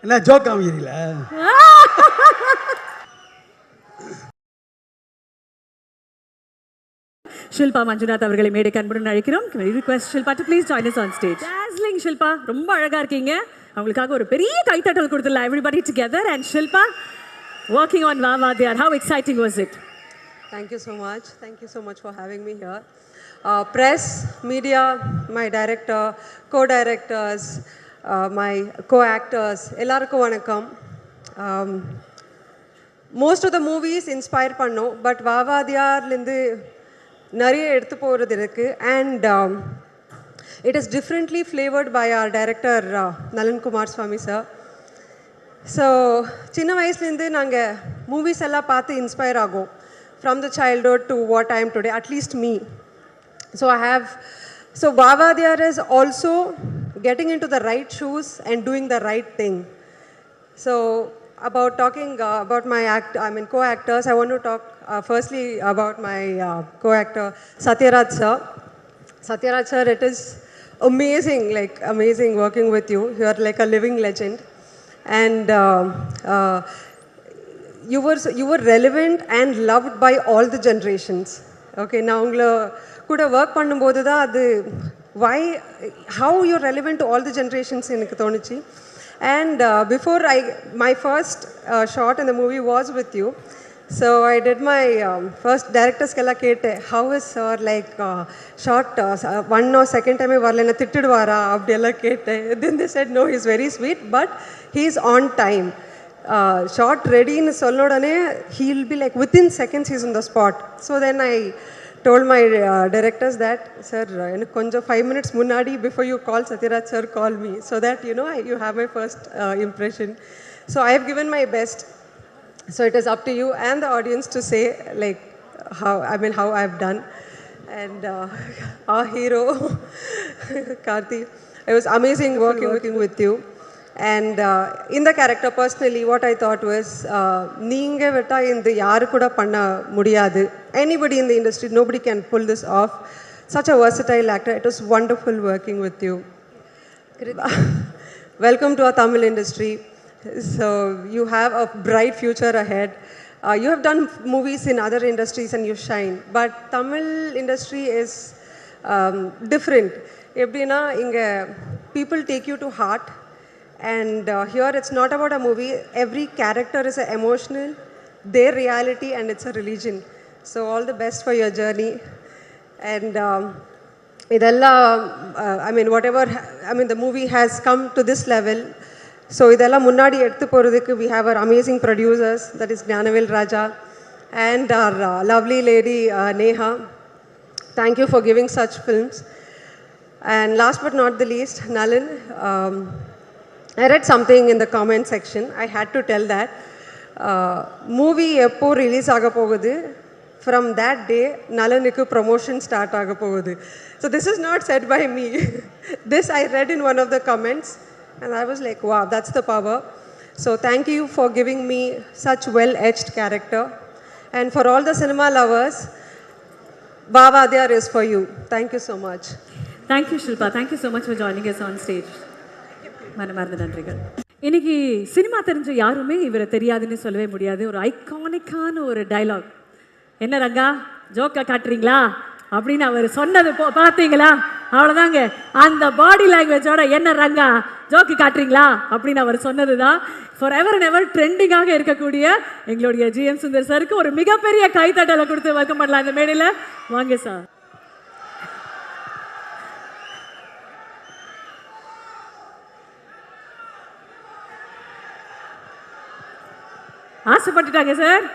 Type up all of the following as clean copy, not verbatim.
என்ன ஜோக் காமிக்கிறீங்கள? ஷில்பா மஞ்சுநாத் அவர்களை மேடைக்கு அன்புடன் அழைக்கிறோம். Request Shilpa to please join us on stage. Dazzling Shilpa, ரொம்ப அழகா இருக்கீங்க. அவங்களுக்காக ஒரு பெரிய கைத்தட்டல் கொடுத்துடலாம். Everybody together and Shilpa working on Vavadiyar. How exciting was it? Thank you so much. Thank you so much for having me here. Press, media, my director, co-directors, my co-actors, ellarukku vanakkam. Most of the movies inspire pannom, but Vavadiyarlindu nariya eduthu poradhu irukku, and it is differently flavored by our director Nalan Kumar Swami sir. So சின்ன வயசுலேருந்து நாங்கள் movies எல்லாம் பார்த்து inspire ஆகும், from the childhood to what I am today, at least me. So Vavadiyar is also getting into the right shoes and doing the right thing. So about talking about my co-actors, I want to talk firstly about my co-actor Satyaraj sir. Satyaraj sir, it is amazing working with you. You are like a living legend, and you were relevant and loved by all the generations. Okay, நான் உங்களை கூட work பண்ணும்போது தான் அது how you're relevant to all the generations எனக்கு தோணுச்சு. And before my first shot in the movie was with you. So I did my first director's kella kette, how is sir like shot one or second time varlena thittiduvara abdiyella kette. Then they said no, he's very sweet but he's on time. Shot ready nu sollodane he'll be like within seconds he's on the spot. So then I told my directors that sir enak konja 5 minutes munadi before you call Satyaraj sir, call me so that you have my first impression. So I have given my best. So it is up to you and the audience to say like how I've done. And our hero Karthi, it was amazing working with you. And in the character personally, what I thought was neenga vetta inda yaru kuda panna mudiyadu. Anybody in the industry, nobody can pull this off. Such a versatile actor. It was wonderful working with you. Welcome to our Tamil industry. So you have a bright future ahead. You have done movies in other industries and you shine, but Tamil industry is different. Eppdina inga people take you to heart, and here it's not about a movie. Every character is emotional, their reality, and it's a religion. So all the best for your journey. And idella the movie has come to this level. So idella munnadi eduthu poradhukku we have our amazing producers, that is Gnanavel Raja and our lovely lady Neha. Thank you for giving such films. And last but not the least, Nalan, I read something in the comment section. I had to tell that movie eppo release aga pogudhu, from that day Nalanukku promotion start aga pogudhu. So this is not said by me. This I read in one of the comments. And I was like, wow, that's the power. So thank you for giving me such well-edged character. And for all the cinema lovers, Vavadiyar is for you. Thank you so much. Thank you Shilpa. Thank you so much for joining us on stage. மனமார்ந்த நன்றிகள். இன்னைக்கு cinema தெரிஞ்ச யாருமே இவரை தெரியாதுன்னு சொல்லவே முடியாது. ஒரு ஐகானிக்கான ஒரு டயலாக். என்ன ரங்கா ஜோக்கா காட்டுறீங்களா அப்படின்னு அவர் சொன்னது பார்த்தீங்களா? அவ்வளோதாங்க, அந்த பாடி லாங்குவேஜோட என்ன ரங்கா ஜோக்கு காட்டுறீங்களா அப்படின்னு அவர் சொன்னது தான் ஃபார் எவர் அண்ட் எவர் ட்ரெண்டிங்காக இருக்கக்கூடிய எங்களுடைய ஜிஎம் சுந்தர் சாருக்கு ஒரு மிகப்பெரிய கைத்தட்டலை கொடுத்து வெல்கம் பண்ணலாம் இந்த மேடையில். வாங்க சார். ஆசைப்பட்டுட்டாங்க சார்.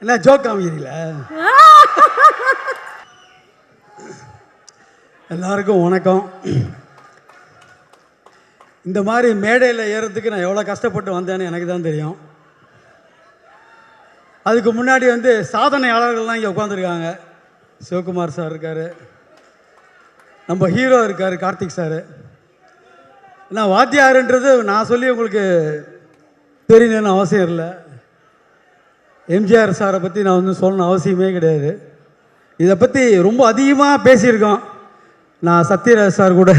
என்ன ஜோக் காமிக்கிறீங்கள? எல்லாருக்கும் வணக்கம். இந்த மாதிரி மேடையில் ஏறதுக்கு நான் எவ்வளோ கஷ்டப்பட்டு வந்தேன்னு எனக்கு தான் தெரியும். அதுக்கு முன்னாடி சாதனையாளர்கள்லாம் இங்கே உட்காந்துருக்காங்க. சிவகுமார் சார் இருக்கார், நம்ம ஹீரோ இருக்கார் கார்த்திக் சார். நான் வாத்தியாருன்றது நான் சொல்லி உங்களுக்கு தெரியணும்னு அவசியம் இல்லை. எம்ஜிஆர் சாரை பற்றி நான் வந்து சொல்லணும் அவசியமே கிடையாது. இதை பற்றி ரொம்ப அதிகமாக பேசியிருக்கோம். நான் சத்யராஜ் சார் கூட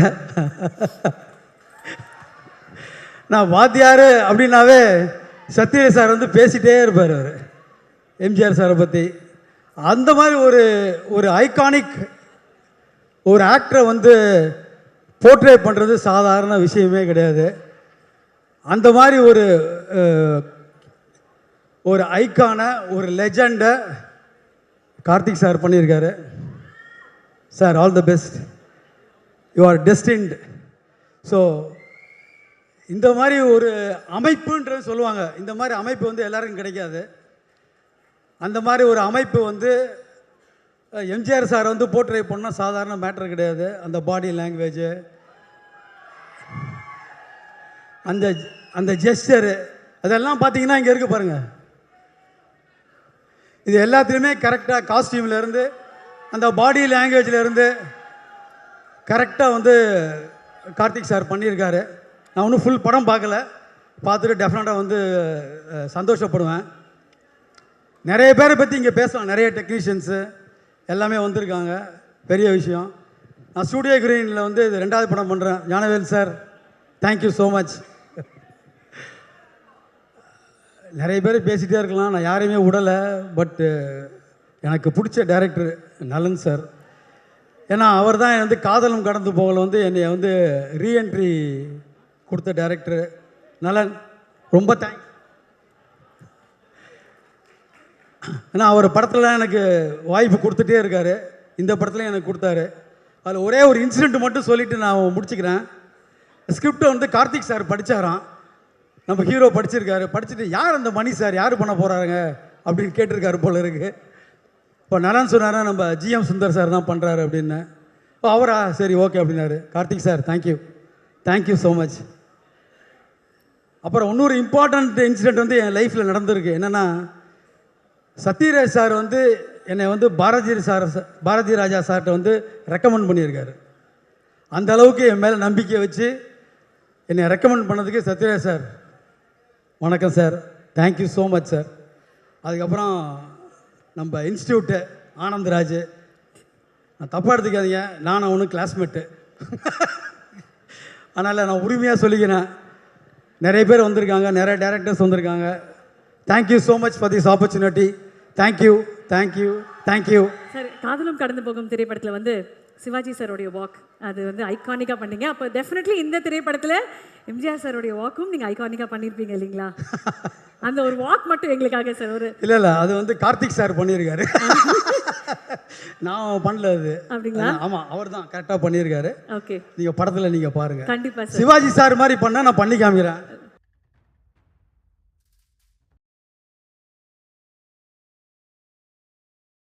நான் வாத்தியார் அப்படின்னாவே சத்யராஜ் சார் வந்து பேசிகிட்டே இருப்பார் அவர் எம்ஜிஆர் சாரை பற்றி. அந்த மாதிரி ஒரு ஐகானிக் ஒரு ஆக்டரை வந்து போர்ட்ரே பண்ணுறது சாதாரண விஷயமே கிடையாது. அந்த மாதிரி ஒரு ஐக்கான ஒரு லெஜண்டை கார்த்திக் சார் பண்ணியிருக்காரு. Sir, all the best, you are destined. So இந்த மாதிரி ஒரு அமைப்புன்றது சொல்லுவாங்க, இந்த மாதிரி அமைப்பு வந்து எல்லாருக்கும் கிடைக்காது. அந்த மாதிரி ஒரு அமைப்பு வந்து எம்ஜிஆர் சார் வந்து போர்ட்ரே பண்ணால் சாதாரண மேட்டர் கிடையாது. அந்த பாடி லாங்குவேஜு, அந்த ஜெஸ்டரு, அதெல்லாம் பார்த்தீங்கன்னா இங்கே இருக்குது பாருங்கள். இது எல்லாத்துலேயுமே கரெக்டாக காஸ்டியூம்லேருந்து அந்த பாடி லாங்குவேஜ்லேருந்து கரெக்டாக வந்து கார்த்திக் சார் பண்ணியிருக்காரு. நான் ஒன்றும் ஃபுல் படம் பார்க்கல, பார்த்துட்டு டெஃபினட்டாக வந்து சந்தோஷப்படுவேன். நிறைய பேரை பற்றி இங்கே பேசலாம், நிறைய டெக்னீஷியன்ஸு எல்லாமே வந்திருக்காங்க, பெரிய விஷயம். நான் ஸ்டூடியோ கிரீனில் வந்து இது 2வது படம் பண்ணுறேன். Gnanavel sir, thank you so much. நிறைய பேர் பேசிகிட்டே இருக்கலாம், நான் யாரையுமே விடலை. பட்டு எனக்கு பிடிச்ச டைரக்டர் நலன் சார். ஏன்னா அவர் தான் வந்து காதலும் கடந்து போகல வந்து என்னை வந்து ரீஎன்ட்ரி கொடுத்த டைரக்டர் நலன். ரொம்ப தேங்க்ஸ். ஏன்னா அவர் படத்தில் எனக்கு வாய்ப்பு கொடுத்துட்டே இருக்கார், இந்த படத்துலையும் எனக்கு கொடுத்தாரு. அதில் ஒரே ஒரு இன்சிடெண்ட் மட்டும் சொல்லிவிட்டு நான் முடிச்சுக்கிறேன். ஸ்கிரிப்டை வந்து கார்த்திக் சார் படித்தாராம், நம்ம ஹீரோ படிச்சிருக்காரு. படிச்சுட்டு யார் அந்த மணி சார், யார் பண்ண போகிறாருங்க அப்படின்னு கேட்டிருக்காரு போல இருக்குது. இப்போ நலன் சொன்னாரா, நம்ம ஜிஎம் சுந்தர் சார் தான் பண்ணுறாரு அப்படின்னு. அவரா, சரி ஓகே அப்படின்னாரு. Karthik sir, thank you so much. அப்புறம் இன்னொரு இம்பார்ட்டண்ட் இன்சிடெண்ட் வந்து என் லைஃப்பில் நடந்திருக்கு. என்னென்னா, சத்யராஜ் சார் வந்து என்னை வந்து பாரதி ராஜா சார்கிட்ட வந்து ரெக்கமெண்ட் பண்ணியிருக்காரு. அந்த அளவுக்கு என் மேலே நம்பிக்கை வச்சு என்னை ரெக்கமெண்ட் பண்ணதுக்கு சத்யராஜ் சார் வணக்கம் sir, thank you so much sir. அதுக்கப்புறம் நம்ம இன்ஸ்டியூட்டு ஆனந்தராஜ், நான் தப்பாக எடுத்துக்காதீங்க, நான் அவனும் கிளாஸ்மேட்டு. அதனால் நான் உரிமையாக சொல்லிக்கிறேன். நிறைய பேர் வந்திருக்காங்க, நிறைய டைரக்டர்ஸ் வந்திருக்காங்க. Thank you so much for this opportunity. Thank you. Sir, காதலும் கடந்து போகும் திரைப்படத்தில் வந்து சிவாஜி சாரோடைய வாக் அது வந்து ஐகானிக்காக பண்ணீங்க. அப்போ டெஃபினெட்லி இந்த திரைப்படத்தில் எம்ஜிஆர் சாரோடைய வாக்கும் நீங்கள் ஐகானிக்காக பண்ணியிருப்பீங்க இல்லைங்களா? அந்த ஒரு வாக் மட்டும் எங்களுக்காக சார் ஒரு. இல்லை, அது வந்து கார்த்திக் சார் பண்ணியிருக்காரு, நான் பண்ணல அது. அப்படிங்களா? ஆமாம், அவர் தான் கரெக்டாக பண்ணியிருக்காரு. ஓகே, நீங்கள் படத்தில் நீங்கள் பாருங்கள். கண்டிப்பாக சிவாஜி சார் மாதிரி பண்ணால் நான் பண்ணி காமிக்கிறேன்.